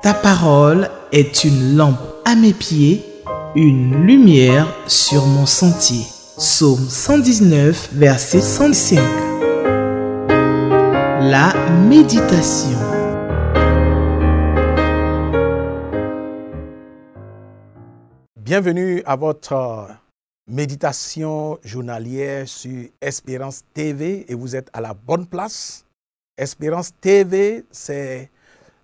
Ta parole est une lampe à mes pieds, une lumière sur mon sentier. Psaume 119, verset 105. La méditation. Bienvenue à votre méditation journalière sur Espérance TV et vous êtes à la bonne place. Espérance TV, c'est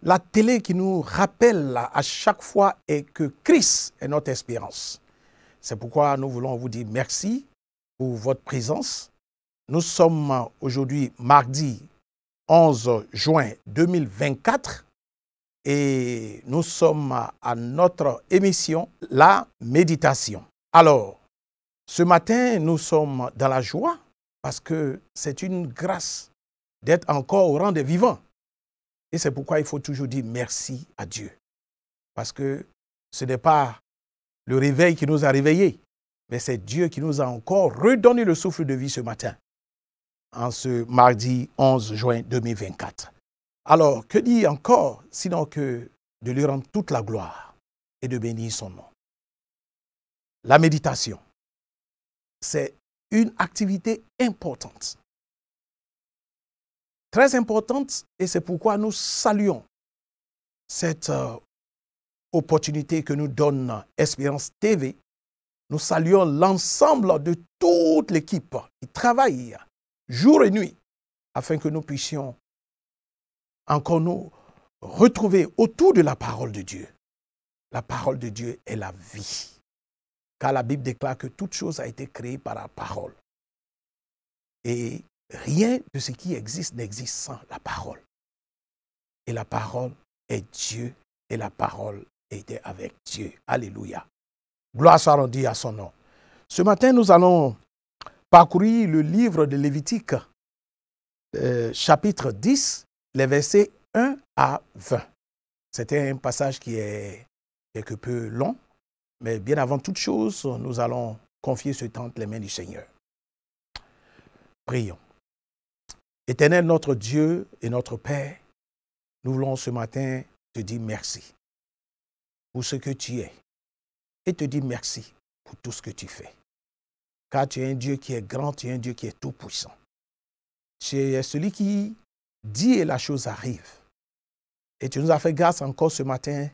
la télé qui nous rappelle à chaque fois que Christ est notre espérance. C'est pourquoi nous voulons vous dire merci pour votre présence. Nous sommes aujourd'hui mardi 11 juin 2024 et nous sommes à notre émission La Méditation. Alors, ce matin, nous sommes dans la joie parce que c'est une grâce d'être encore au rang des vivants. Et c'est pourquoi il faut toujours dire merci à Dieu. Parce que ce n'est pas le réveil qui nous a réveillés, mais c'est Dieu qui nous a encore redonné le souffle de vie ce matin, en ce mardi 11 juin 2024. Alors, que dire encore, sinon que de lui rendre toute la gloire et de bénir son nom. La méditation, c'est une activité importante. Très importante, et c'est pourquoi nous saluons cette opportunité que nous donne Espérance TV. Nous saluons l'ensemble de toute l'équipe qui travaille jour et nuit afin que nous puissions encore nous retrouver autour de la parole de Dieu. La parole de Dieu est la vie, car la Bible déclare que toute chose a été créée par la parole. Et rien de ce qui existe n'existe sans la parole. Et la parole est Dieu et la parole était avec Dieu. Alléluia. Gloire soit rendue à son nom. Ce matin, nous allons parcourir le livre de Lévitique, chapitre 10, les versets 1 à 20. C'était un passage qui est quelque peu long, mais bien avant toute chose, nous allons confier ce temps entre les mains du Seigneur. Prions. Éternel notre Dieu et notre Père, nous voulons ce matin te dire merci pour ce que tu es et te dire merci pour tout ce que tu fais. Car tu es un Dieu qui est grand, tu es un Dieu qui est tout-puissant. Tu es celui qui dit et la chose arrive. Et tu nous as fait grâce encore ce matin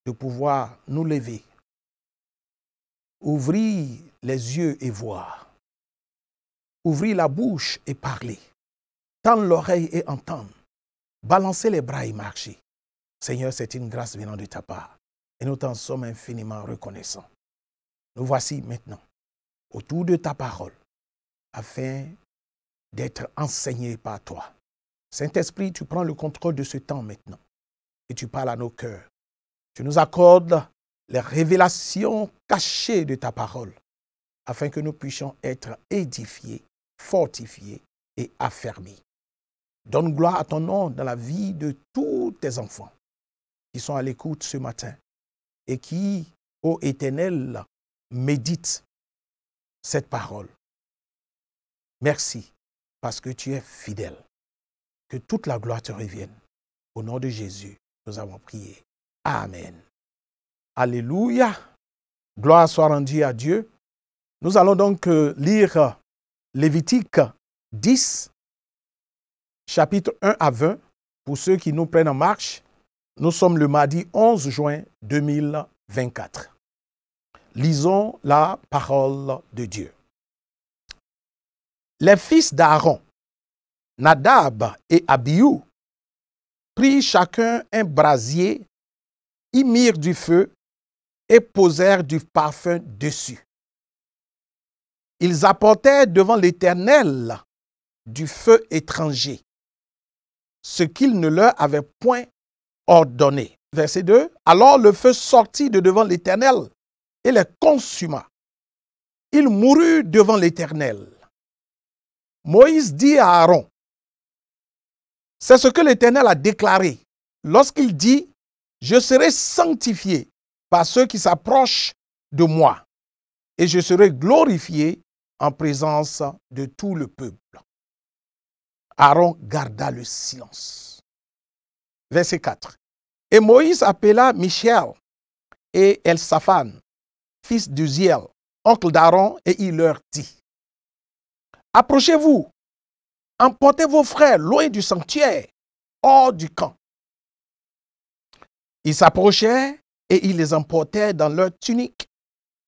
de pouvoir nous lever, ouvrir les yeux et voir, ouvrir la bouche et parler, tendre l'oreille et entendre, balancer les bras et marcher. Seigneur, c'est une grâce venant de ta part et nous t'en sommes infiniment reconnaissants. Nous voici maintenant autour de ta parole afin d'être enseignés par toi. Saint-Esprit, tu prends le contrôle de ce temps maintenant et tu parles à nos cœurs. Tu nous accordes les révélations cachées de ta parole afin que nous puissions être édifiés, fortifiés et affermis. Donne gloire à ton nom dans la vie de tous tes enfants qui sont à l'écoute ce matin et qui, ô Éternel, méditent cette parole. Merci parce que tu es fidèle. Que toute la gloire te revienne. Au nom de Jésus, nous avons prié. Amen. Alléluia. Gloire soit rendue à Dieu. Nous allons donc lire Lévitique 10, chapitre 1 à 20. Pour ceux qui nous prennent en marche, nous sommes le mardi 11 juin 2024. Lisons la parole de Dieu. Les fils d'Aaron, Nadab et Abihu, prirent chacun un brasier, y mirent du feu et posèrent du parfum dessus. Ils apportèrent devant l'Éternel du feu étranger, ce qu'il ne leur avait point ordonné. Verset 2. Alors le feu sortit de devant l'Éternel et les consuma. Ils moururent devant l'Éternel. Moïse dit à Aaron, c'est ce que l'Éternel a déclaré lorsqu'il dit, je serai sanctifié par ceux qui s'approchent de moi et je serai glorifié en présence de tout le peuple. Aaron garda le silence. Verset 4. Et Moïse appela Michel et Elsaphan, fils d'Uziel, oncle d'Aaron, et il leur dit, approchez-vous, emportez vos frères loin du sanctuaire, hors du camp. Ils s'approchaient et ils les emportaient dans leur tunique,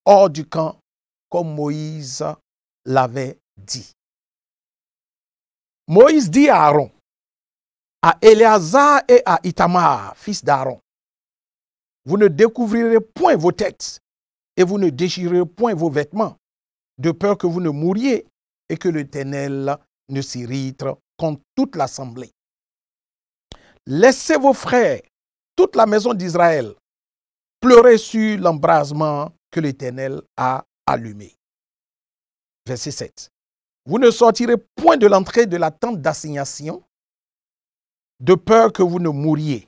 hors du camp, comme Moïse l'avait dit. Moïse dit à Aaron, à Éléazar et à Ithamar, fils d'Aaron, vous ne découvrirez point vos têtes et vous ne déchirerez point vos vêtements, de peur que vous ne mouriez et que l'Éternel ne s'irrite contre toute l'assemblée. Laissez vos frères, toute la maison d'Israël, pleurer sur l'embrasement que l'Éternel a allumé. Verset 7. Vous ne sortirez point de l'entrée de la tente d'assignation, de peur que vous ne mouriez,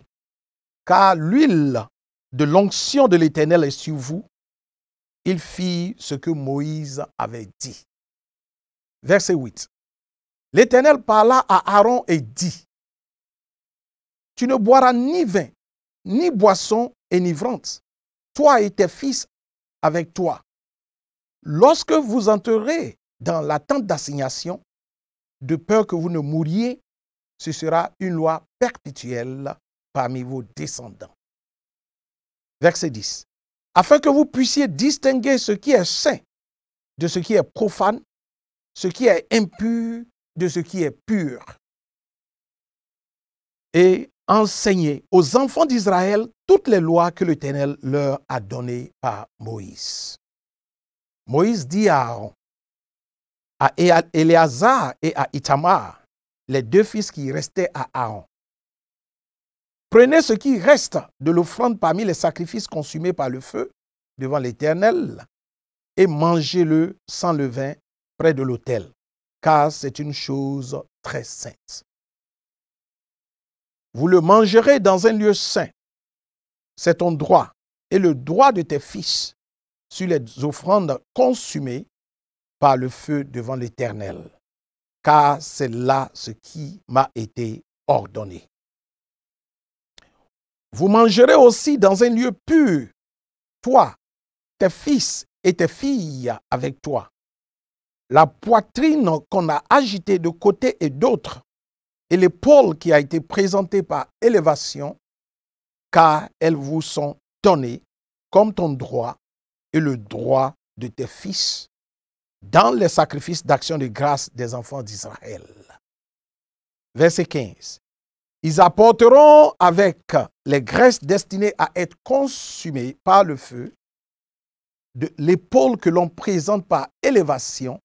car l'huile de l'onction de l'Éternel est sur vous. Il fit ce que Moïse avait dit. Verset 8. L'Éternel parla à Aaron et dit, tu ne boiras ni vin, ni boisson enivrante, toi et tes fils avec toi. Lorsque vous entrerez dans la tente d'assignation, de peur que vous ne mouriez, ce sera une loi perpétuelle parmi vos descendants. Verset 10. Afin que vous puissiez distinguer ce qui est saint de ce qui est profane, ce qui est impur de ce qui est pur. Et enseigner aux enfants d'Israël toutes les lois que l'Éternel leur a données par Moïse. Moïse dit à Aaron, à Éléazar et à Ithamar, les deux fils qui restaient à Aaron, prenez ce qui reste de l'offrande parmi les sacrifices consumés par le feu devant l'Éternel et mangez-le sans levain près de l'autel, car c'est une chose très sainte. Vous le mangerez dans un lieu saint. C'est ton droit et le droit de tes fils sur les offrandes consumées par le feu devant l'Éternel, car c'est là ce qui m'a été ordonné. Vous mangerez aussi dans un lieu pur, toi, tes fils et tes filles avec toi. La poitrine qu'on a agitée de côté et d'autre, et l'épaule qui a été présentée par élévation, car elles vous sont données comme ton droit et le droit de tes fils dans les sacrifices d'action de grâce des enfants d'Israël. Verset 15. Ils apporteront avec les graisses destinées à être consumées par le feu, de l'épaule que l'on présente par élévation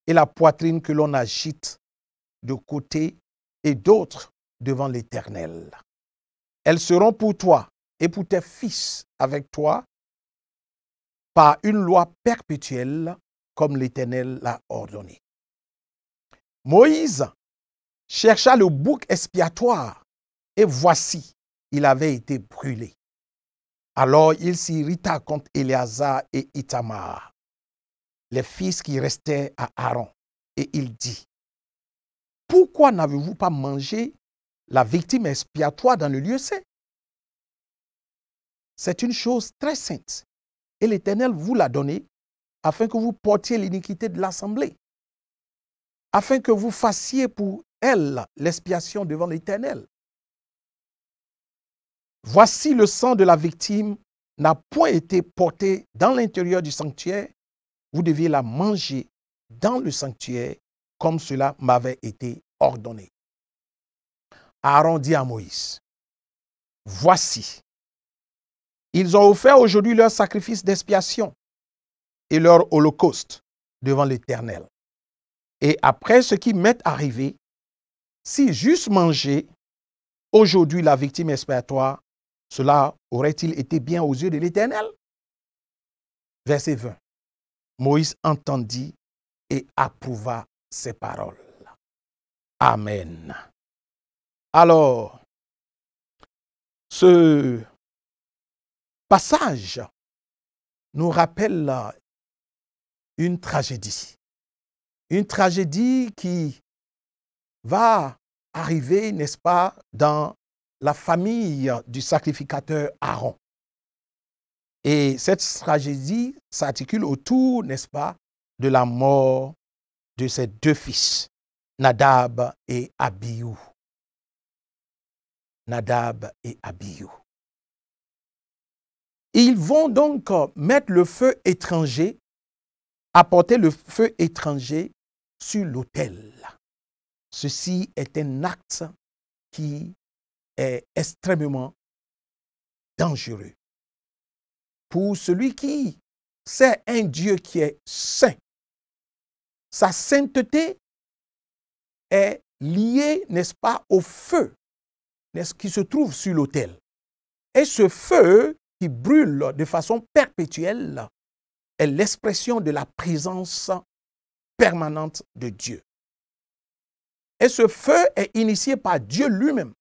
et la poitrine que l'on agite de côté et d'autres devant l'Éternel. Elles seront pour toi et pour tes fils avec toi par une loi perpétuelle comme l'Éternel l'a ordonné. Moïse chercha le bouc expiatoire et voici, il avait été brûlé. Alors il s'irrita contre Éléazar et Ithamar, les fils qui restaient à Aaron, et il dit, pourquoi n'avez-vous pas mangé la victime expiatoire dans le lieu saint? C'est une chose très sainte, et l'Éternel vous l'a donnée afin que vous portiez l'iniquité de l'assemblée, afin que vous fassiez pour elle l'expiation devant l'Éternel. Voici le sang de la victime n'a point été porté dans l'intérieur du sanctuaire, vous deviez la manger dans le sanctuaire comme cela m'avait été ordonné. Aaron dit à Moïse, voici, ils ont offert aujourd'hui leur sacrifice d'expiation et leur holocauste devant l'Éternel. Et après ce qui m'est arrivé, si j'eusse mangé aujourd'hui la victime expiatoire, cela aurait-il été bien aux yeux de l'Éternel? Verset 20. Moïse entendit et approuva ces paroles. Amen. Alors, ce passage nous rappelle une tragédie. Une tragédie qui va arriver, n'est-ce pas, dans la famille du sacrificateur Aaron. Et cette tragédie s'articule autour, n'est-ce pas, de la mort de ses deux fils, Nadab et Abihu. Nadab et Abihu. Ils vont donc mettre le feu étranger, apporter le feu étranger sur l'autel. Ceci est un acte qui est extrêmement dangereux. Pour celui qui sait un Dieu qui est saint, sa sainteté est liée, n'est-ce pas, au feu qui se trouve sur l'autel. Et ce feu qui brûle de façon perpétuelle est l'expression de la présence permanente de Dieu. Et ce feu est initié par Dieu lui-même.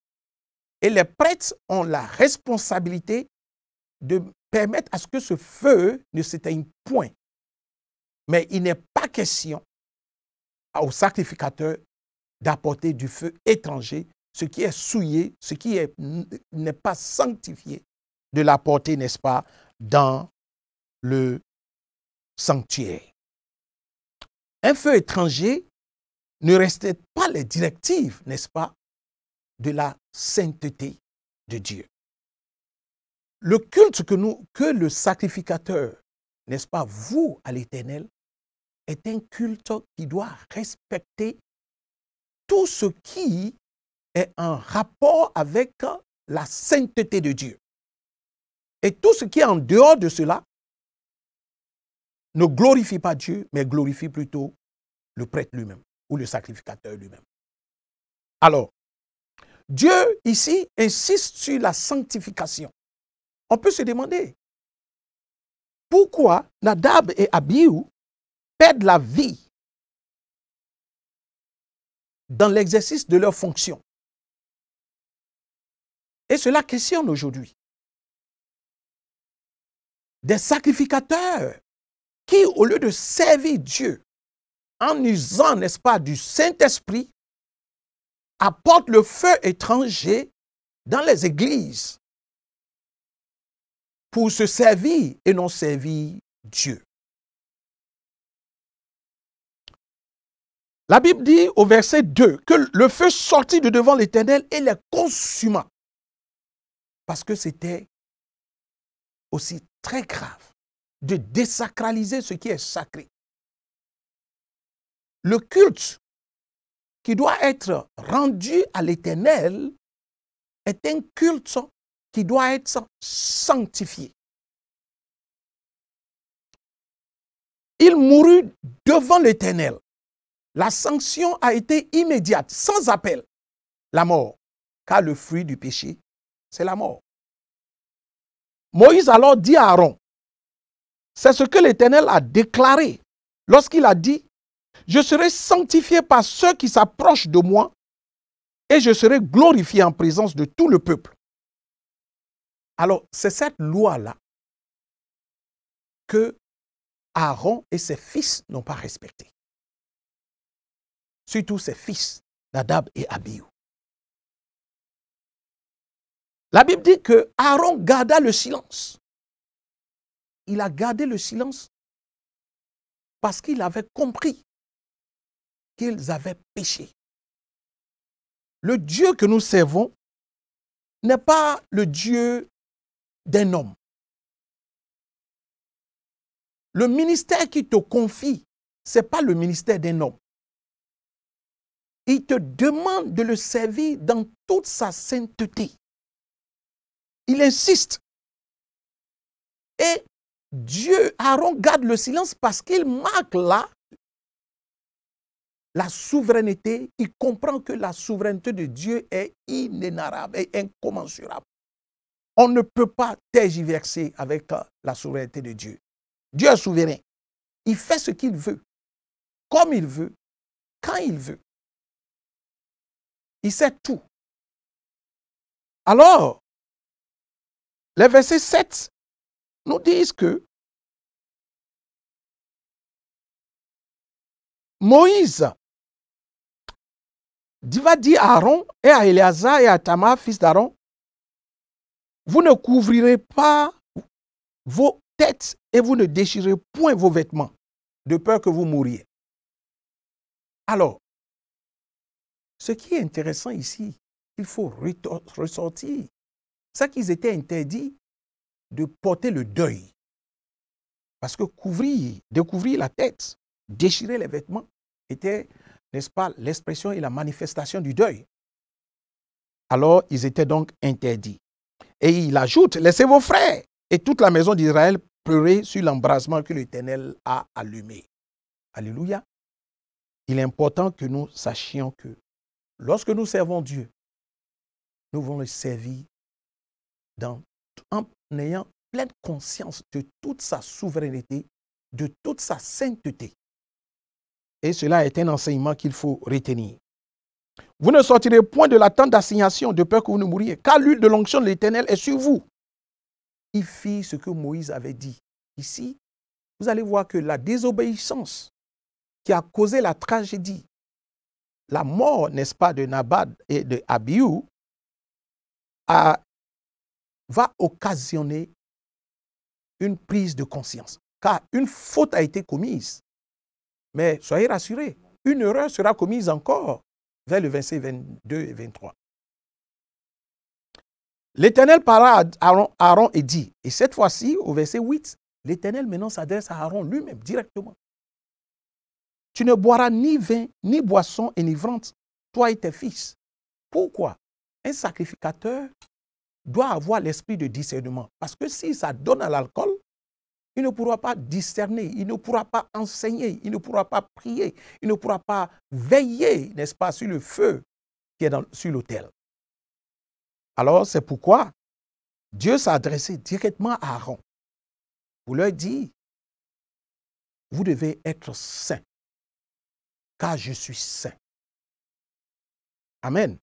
Et les prêtres ont la responsabilité de permettre à ce que ce feu ne s'éteigne point. Mais il n'est pas question au sacrificateur d'apporter du feu étranger, ce qui est souillé, ce qui n'est pas sanctifié, de l'apporter, n'est-ce pas, dans le sanctuaire. Un feu étranger ne respecte pas les directives, n'est-ce pas, de la sainteté de Dieu. Le culte que le sacrificateur, n'est-ce pas, voue à l'Éternel, est un culte qui doit respecter tout ce qui est en rapport avec la sainteté de Dieu. Et tout ce qui est en dehors de cela ne glorifie pas Dieu, mais glorifie plutôt le prêtre lui-même ou le sacrificateur lui-même. Alors, Dieu ici insiste sur la sanctification. On peut se demander pourquoi Nadab et Abihu perdent la vie dans l'exercice de leurs fonctions. Et cela questionne aujourd'hui. Des sacrificateurs qui, au lieu de servir Dieu en usant, n'est-ce pas, du Saint-Esprit, apportent le feu étranger dans les églises pour se servir et non servir Dieu. La Bible dit au verset 2 que le feu sortit de devant l'Éternel et les consuma. Parce que c'était aussi très grave de désacraliser ce qui est sacré. Le culte qui doit être rendu à l'Éternel est un culte qui doit être sanctifié. Il mourut devant l'Éternel. La sanction a été immédiate, sans appel, la mort, car le fruit du péché, c'est la mort. Moïse alors dit à Aaron, c'est ce que l'Éternel a déclaré lorsqu'il a dit, je serai sanctifié par ceux qui s'approchent de moi et je serai glorifié en présence de tout le peuple. Alors, c'est cette loi-là que Aaron et ses fils n'ont pas respectée. Surtout ses fils, Nadab et Abihu. La Bible dit que Aaron garda le silence. Il a gardé le silence parce qu'il avait compris qu'ils avaient péché. Le Dieu que nous servons n'est pas le Dieu d'un homme. Le ministère qu'il te confie, ce n'est pas le ministère d'un homme. Il te demande de le servir dans toute sa sainteté. Il insiste. Et Dieu, Aaron garde le silence parce qu'il marque là la souveraineté. Il comprend que la souveraineté de Dieu est inénarrable et incommensurable. On ne peut pas tergiverser avec la souveraineté de Dieu. Dieu est souverain. Il fait ce qu'il veut, comme il veut, quand il veut. Il sait tout. Alors, les versets 7 nous disent que Moïse va dire à Aaron et à Éléazar et à Tamar, fils d'Aaron, Vous ne couvrirez pas vos têtes et vous ne déchirez point vos vêtements, de peur que vous mouriez. Alors, ce qui est intéressant ici, il faut ressortir, c'est qu'ils étaient interdits de porter le deuil. Parce que découvrir la tête, déchirer les vêtements, était, n'est-ce pas, l'expression et la manifestation du deuil. Alors, ils étaient donc interdits. Et il ajoute, laissez vos frères et toute la maison d'Israël pleurer sur l'embrasement que l'Éternel a allumé. Alléluia. Il est important que nous sachions que lorsque nous servons Dieu, nous devons le servir en ayant pleine conscience de toute sa souveraineté, de toute sa sainteté. Et cela est un enseignement qu'il faut retenir. Vous ne sortirez point de la tente d'assignation de peur que vous ne mouriez, car l'huile de l'onction de l'Éternel est sur vous. Il fit ce que Moïse avait dit. Ici, vous allez voir que la désobéissance qui a causé la tragédie, la mort, n'est-ce pas, de Nabal et de Abihu, va occasionner une prise de conscience. Car une faute a été commise. Mais soyez rassurés, une erreur sera commise encore vers le verset 22 et 23. L'Éternel parla à Aaron et dit, et cette fois-ci, au verset 8, l'Éternel maintenant s'adresse à Aaron lui-même directement. Tu ne boiras ni vin, ni boisson enivrante, toi et tes fils. Pourquoi? Un sacrificateur doit avoir l'esprit de discernement. Parce que si ça donne à l'alcool, il ne pourra pas discerner, il ne pourra pas enseigner, il ne pourra pas prier, il ne pourra pas veiller, n'est-ce pas, sur le feu qui est sur l'autel. Alors, c'est pourquoi Dieu s'est adressé directement à Aaron pour leur dire, vous devez être saints, car je suis saint. Amen.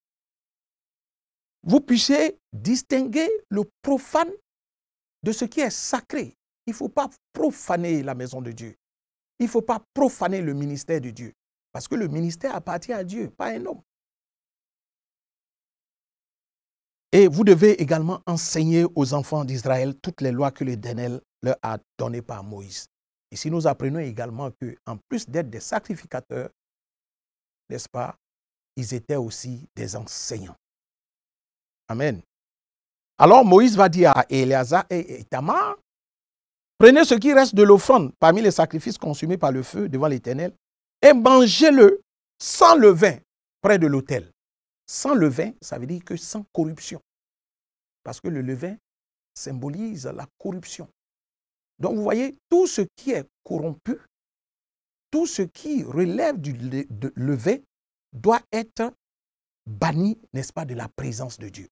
Vous puissiez distinguer le profane de ce qui est sacré. Il ne faut pas profaner la maison de Dieu. Il ne faut pas profaner le ministère de Dieu. Parce que le ministère appartient à Dieu, pas à un homme. Et vous devez également enseigner aux enfants d'Israël toutes les lois que l'Éternel leur a données par Moïse. Ici, nous apprenons également qu'en plus d'être des sacrificateurs, n'est-ce pas, ils étaient aussi des enseignants. Amen. Alors Moïse va dire à Éléazar et Ithamar, prenez ce qui reste de l'offrande parmi les sacrifices consumés par le feu devant l'Éternel et mangez-le sans levain près de l'autel. Sans levain, ça veut dire que sans corruption. Parce que le levain symbolise la corruption. Donc vous voyez, tout ce qui est corrompu, tout ce qui relève du levain doit être banni, n'est-ce pas, de la présence de Dieu.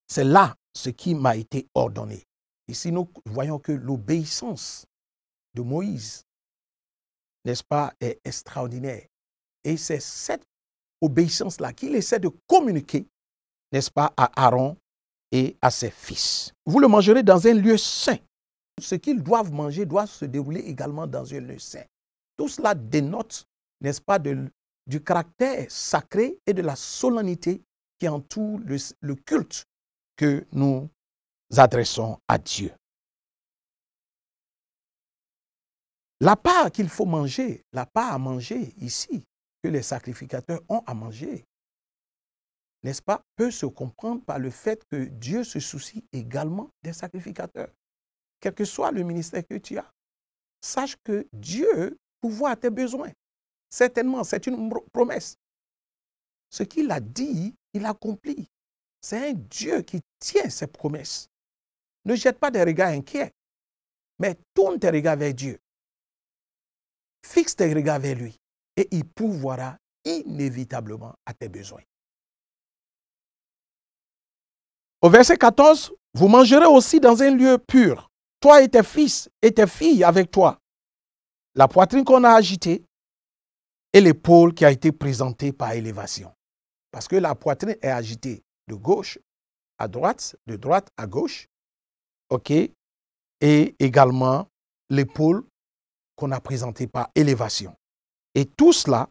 C'est là ce qui m'a été ordonné. Ici, nous voyons que l'obéissance de Moïse, n'est-ce pas, est extraordinaire. Et c'est cette obéissance-là qu'il essaie de communiquer, n'est-ce pas, à Aaron et à ses fils. Vous le mangerez dans un lieu saint. Ce qu'ils doivent manger doit se dérouler également dans un lieu saint. Tout cela dénote, n'est-ce pas, du caractère sacré et de la solennité qui entoure le culte que nous adressons à Dieu. La part qu'il faut manger, la part à manger ici, que les sacrificateurs ont à manger, n'est-ce pas, peut se comprendre par le fait que Dieu se soucie également des sacrificateurs. Quel que soit le ministère que tu as, sache que Dieu pourvoit à tes besoins. Certainement, c'est une promesse. Ce qu'il a dit, il accomplit. C'est un Dieu qui tient ses promesses. Ne jette pas des regards inquiets, mais tourne tes regards vers Dieu. Fixe tes regards vers lui et il pourvoira inévitablement à tes besoins. Au verset 14, vous mangerez aussi dans un lieu pur, toi et tes fils et tes filles avec toi. La poitrine qu'on a agitée et l'épaule qui a été présentée par élévation. Parce que la poitrine est agitée de gauche à droite, de droite à gauche, ok, et également l'épaule qu'on a présentée par élévation. Et tout cela,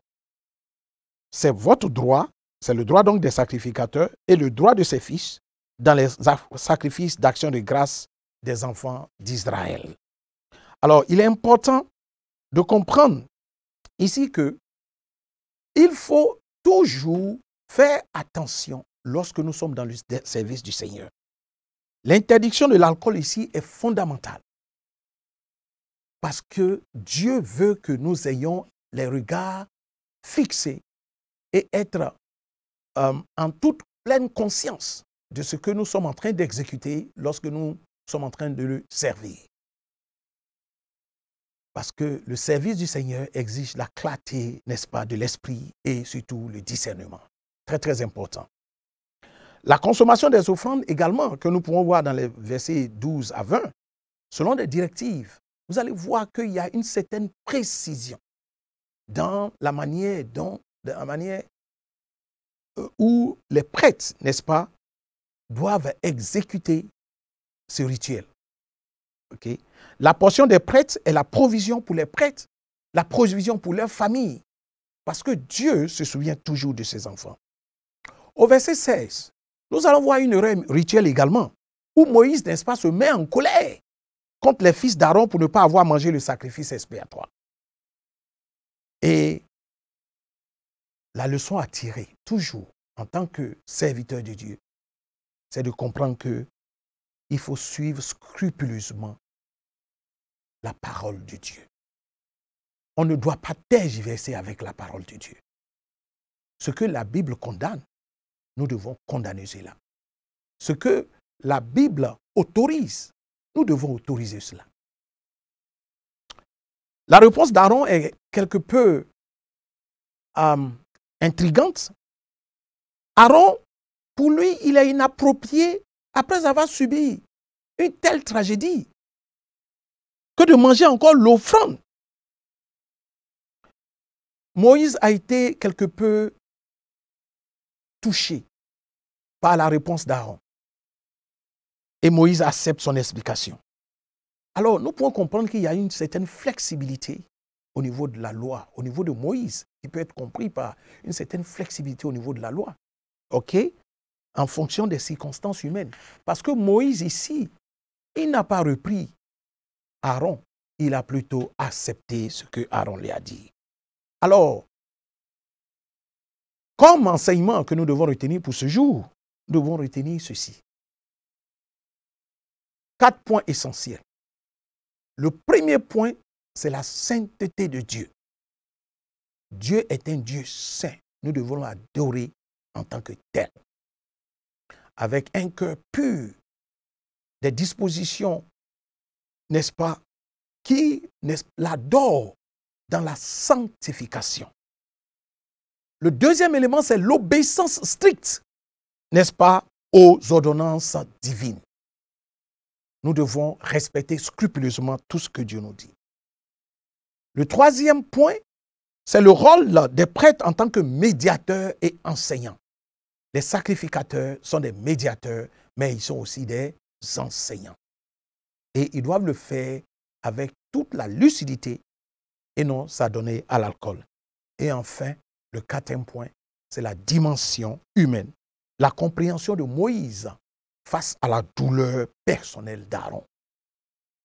c'est votre droit C'est le droit donc des sacrificateurs et le droit de ses fils dans les sacrifices d'action de grâce des enfants d'Israël. Alors, il est important de comprendre ici que il faut toujours faire attention lorsque nous sommes dans le service du Seigneur. L'interdiction de l'alcool ici est fondamentale parce que Dieu veut que nous ayons les regards fixés et être en toute pleine conscience de ce que nous sommes en train d'exécuter lorsque nous sommes en train de le servir. Parce que le service du Seigneur exige la clarté, n'est-ce pas, de l'esprit et surtout le discernement. Très, très important. La consommation des offrandes également, que nous pouvons voir dans les versets 12 à 20, selon les directives, vous allez voir qu'il y a une certaine précision dans la manière où les prêtres, n'est-ce pas, doivent exécuter ce rituel. Okay? La portion des prêtres est la provision pour les prêtres, la provision pour leur famille, parce que Dieu se souvient toujours de ses enfants. Au verset 16, nous allons voir une erreur rituelle également, où Moïse, n'est-ce pas, se met en colère contre les fils d'Aaron pour ne pas avoir mangé le sacrifice expiatoire. Et la leçon à tirer, toujours, en tant que serviteur de Dieu, c'est de comprendre qu'il faut suivre scrupuleusement la parole de Dieu. On ne doit pas tergiverser avec la parole de Dieu. Ce que la Bible condamne, nous devons condamner cela. Ce que la Bible autorise, nous devons autoriser cela. La réponse d'Aaron est quelque peu intrigante. Aaron, pour lui, il est inapproprié, après avoir subi une telle tragédie, que de manger encore l'offrande. Moïse a été quelque peu touché par la réponse d'Aaron. Et Moïse accepte son explication. Alors, nous pouvons comprendre qu'il y a une certaine flexibilité au niveau de la loi, au niveau de Moïse, qui peut être compris par une certaine flexibilité au niveau de la loi. OK? En fonction des circonstances humaines. Parce que Moïse ici, il n'a pas repris Aaron, il a plutôt accepté ce que Aaron lui a dit. Alors, comme enseignement que nous devons retenir pour ce jour, nous devons retenir ceci. 4 points essentiels. Le premier point, c'est la sainteté de Dieu. Dieu est un Dieu saint. Nous devons l'adorer en tant que tel. Avec un cœur pur, des dispositions, n'est-ce pas, qui l'adorent dans la sanctification. Le deuxième élément, c'est l'obéissance stricte, n'est-ce pas, aux ordonnances divines. Nous devons respecter scrupuleusement tout ce que Dieu nous dit. Le troisième point, c'est le rôle des prêtres en tant que médiateurs et enseignants. Les sacrificateurs sont des médiateurs, mais ils sont aussi des enseignants. Et ils doivent le faire avec toute la lucidité et non s'adonner à l'alcool. Et enfin, le quatrième point, c'est la dimension humaine, la compréhension de Moïse face à la douleur personnelle d'Aaron.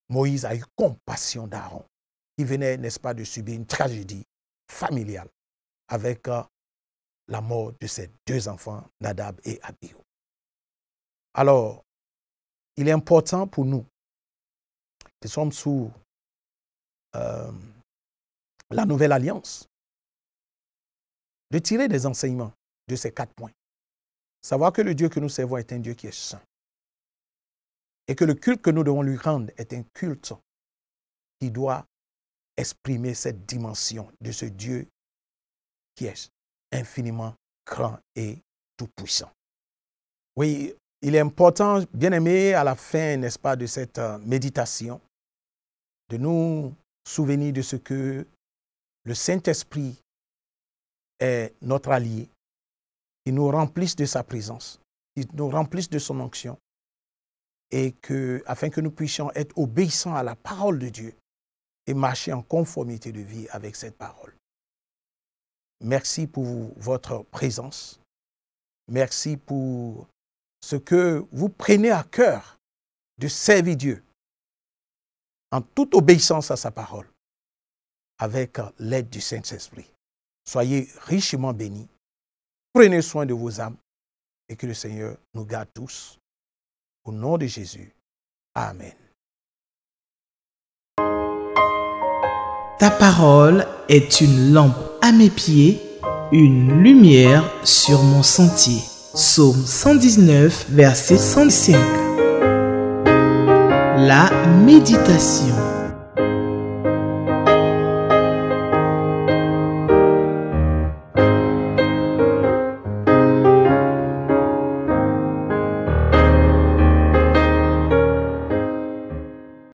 Moïse a eu compassion d'Aaron. Il venait, n'est-ce pas, de subir une tragédie familiale avec la mort de ses 2 enfants, Nadab et Abihu. Alors, il est important pour nous, qui sommes sous la nouvelle alliance, de tirer des enseignements de ces 4 points. Savoir que le Dieu que nous servons est un Dieu qui est saint. Et que le culte que nous devons lui rendre est un culte qui doit exprimer cette dimension de ce Dieu qui est infiniment grand et tout-puissant. Oui, il est important, bien aimé, à la fin, n'est-ce pas, de cette méditation, de nous souvenir de ce que le Saint-Esprit est notre allié. Il nous remplisse de sa présence, il nous remplisse de son onction, et afin que nous puissions être obéissants à la parole de Dieu et marcher en conformité de vie avec cette parole. Merci pour votre présence. Merci pour ce que vous prenez à cœur de servir Dieu en toute obéissance à sa parole, avec l'aide du Saint-Esprit. Soyez richement bénis. Prenez soin de vos âmes et que le Seigneur nous garde tous. Au nom de Jésus. Amen. Ta parole est une lampe à mes pieds, une lumière sur mon sentier. Psaume 119, verset 105. La méditation.